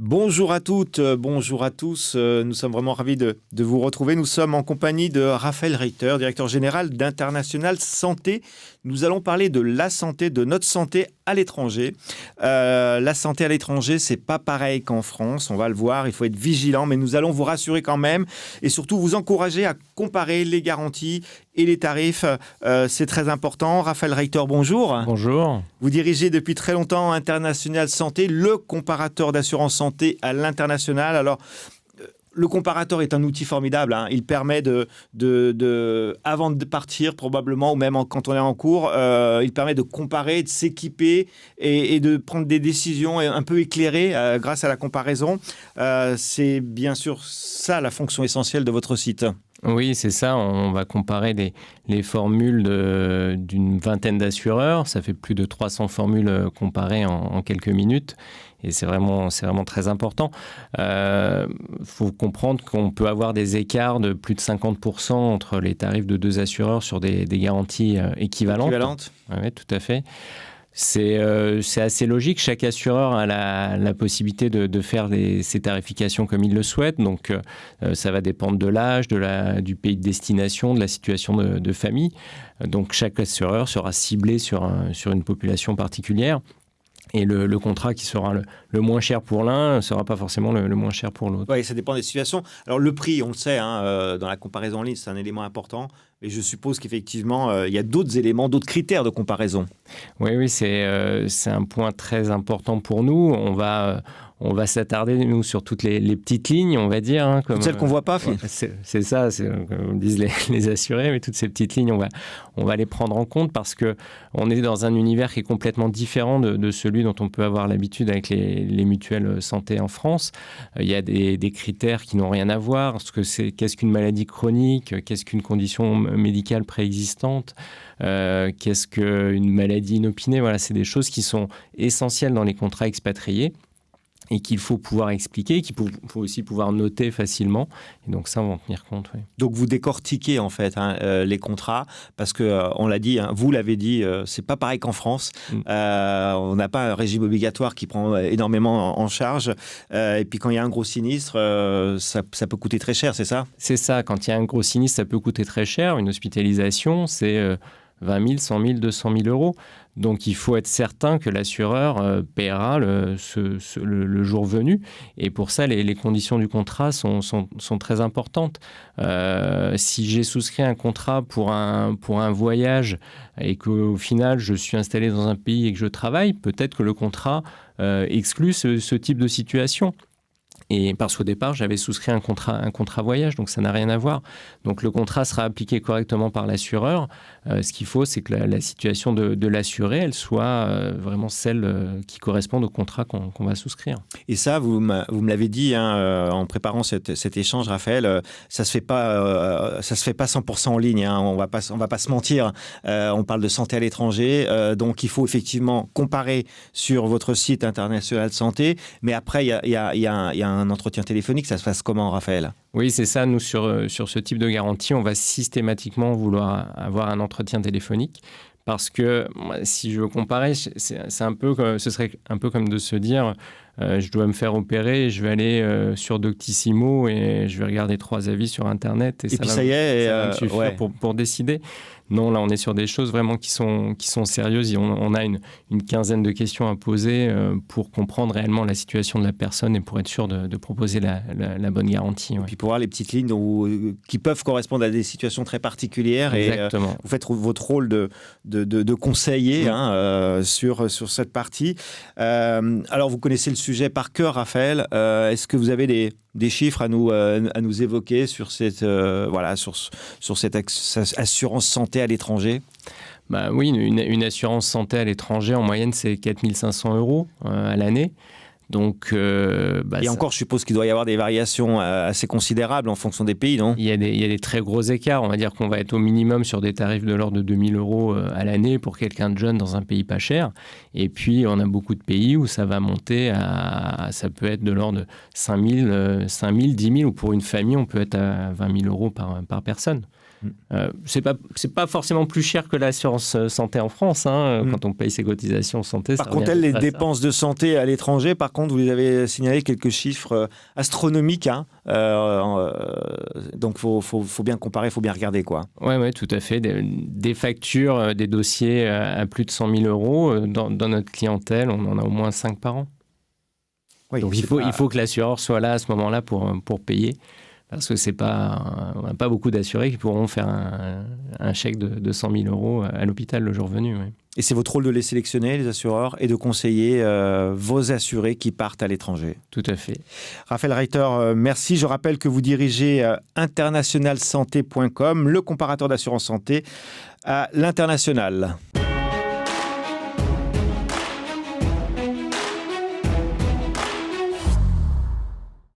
Bonjour à toutes, bonjour à tous. Nous sommes vraiment ravis de vous retrouver. Nous sommes en compagnie de Raphaël Reiter, directeur général d'International Santé. Nous allons parler de la santé, de notre santé à l'étranger. La santé à l'étranger, c'est pas pareil qu'en France. On va le voir, il faut être vigilant, mais nous allons vous rassurer quand même et surtout vous encourager à comparer les garanties et les tarifs. C'est très important. Raphaël Reiter, bonjour. Bonjour. Vous dirigez depuis très longtemps International Santé, le comparateur d'assurance santé à l'international. Alors, le comparateur est un outil formidable. Hein. Il permet avant de partir probablement, ou même quand on est en cours, il permet de comparer, de s'équiper et de prendre des décisions un peu éclairées grâce à la comparaison. C'est bien sûr ça la fonction essentielle de votre site. Oui, c'est ça. On va comparer les formules d'une vingtaine d'assureurs. Ça fait plus de 300 formules comparées en quelques minutes. Et c'est vraiment très important. Faut comprendre qu'on peut avoir des écarts de plus de 50% entre les tarifs de deux assureurs sur des garanties équivalentes. Oui, tout à fait. C'est assez logique. Chaque assureur a la possibilité de faire ses tarifications comme il le souhaite. Donc, ça va dépendre de l'âge, du pays de destination, de la situation de famille. Donc, chaque assureur sera ciblé sur une population particulière. Et le contrat qui sera le moins cher pour l'un ne sera pas forcément le moins cher pour l'autre. Oui, ça dépend des situations. Alors, le prix, on le sait, dans la comparaison en ligne, c'est un élément important. Mais je suppose qu'effectivement, il y a d'autres éléments, d'autres critères de comparaison. Oui, c'est un point très important pour nous. On va s'attarder, nous, sur toutes les petites lignes, on va dire. Hein, toutes celles qu'on ne voit pas. C'est ça, comme disent les assurés, mais toutes ces petites lignes, on va les prendre en compte parce qu'on est dans un univers qui est complètement différent de celui dont on peut avoir l'habitude avec les mutuelles santé en France. Il y a des critères qui n'ont rien à voir. Qu'est-ce qu'une maladie chronique? Qu'est-ce qu'une condition médicale préexistante? Qu'est-ce qu'une maladie inopinée? Voilà, c'est des choses qui sont essentielles dans les contrats expatriés et qu'il faut pouvoir expliquer, qu'il faut aussi pouvoir noter facilement. Et donc ça, on va en tenir compte. Oui. Donc vous décortiquez en fait les contrats, parce que on l'a dit, vous l'avez dit, c'est pas pareil qu'en France. On n'a pas un régime obligatoire qui prend énormément en charge. Et puis quand il y a un gros sinistre, ça peut coûter très cher, c'est ça? C'est ça. Quand il y a un gros sinistre, ça peut coûter très cher. Une hospitalisation, c'est 20 000, 100 000, 200 000 euros. Donc, il faut être certain que l'assureur paiera le jour venu. Et pour ça, les conditions du contrat sont très importantes. Si j'ai souscrit un contrat pour un voyage et qu'au final, je suis installé dans un pays et que je travaille, peut-être que le contrat exclut ce type de situation. Et parce qu'au départ, j'avais souscrit un contrat voyage, donc ça n'a rien à voir. Donc le contrat sera appliqué correctement par l'assureur. Ce qu'il faut, c'est que la situation de l'assuré, elle soit vraiment celle qui corresponde au contrat qu'on va souscrire. Et ça, vous me l'avez dit en préparant cet échange, Raphaël, ça se fait pas 100% en ligne. Hein, on va pas se mentir. On parle de santé à l'étranger, donc il faut effectivement comparer sur votre site International Santé. Mais après, il y a un entretien téléphonique, ça se passe comment, Raphaël? Oui, c'est ça. Nous, sur ce type de garantie, on va systématiquement vouloir avoir un entretien téléphonique parce que si je veux comparer, ce serait un peu comme de se dire je dois me faire opérer, je vais aller sur Doctissimo et je vais regarder 3 avis sur Internet et puis ça va me suffire pour décider. Non, là, on est sur des choses vraiment qui sont sérieuses. Et on a une quinzaine de questions à poser pour comprendre réellement la situation de la personne et pour être sûr de proposer la bonne garantie. Et puis pour voir les petites lignes qui peuvent correspondre à des situations très particulières. Exactement. Et vous faites votre rôle de conseiller sur cette partie. Alors, vous connaissez le sujet par cœur, Raphaël. Est-ce que vous avez des chiffres à nous évoquer sur cette assurance santé à l'étranger? Oui, une assurance santé à l'étranger, en moyenne, c'est 4 500 € à l'année. Donc, et encore, je suppose qu'il doit y avoir des variations assez considérables en fonction des pays, non? Il y a des très gros écarts. On va dire qu'on va être au minimum sur des tarifs de l'ordre de 2 000 € à l'année pour quelqu'un de jeune dans un pays pas cher. Et puis, on a beaucoup de pays où ça va monter ça peut être de l'ordre de 5 000, 10 000, ou pour une famille, on peut être à 20 000 € par personne. C'est pas forcément plus cher que l'assurance santé en France, quand on paye ses cotations santé. Par contre, les dépenses de santé à l'étranger, par contre, vous les avez signalé quelques chiffres astronomiques. Donc, faut bien comparer, il faut bien regarder, quoi. Oui, tout à fait. Des factures, des dossiers à plus de 100 000 euros. Dans notre clientèle, on en a au moins 5 par an. Oui, donc, il faut que l'assureur soit là à ce moment-là pour payer. Parce que on n'a pas beaucoup d'assurés qui pourront faire un chèque de 100 000 euros à l'hôpital le jour venu. Oui. Et c'est votre rôle de les sélectionner, les assureurs, et de conseiller vos assurés qui partent à l'étranger. Tout à fait. Raphaël Reiter, merci. Je rappelle que vous dirigez internationalsanté.com, le comparateur d'assurance santé à l'international.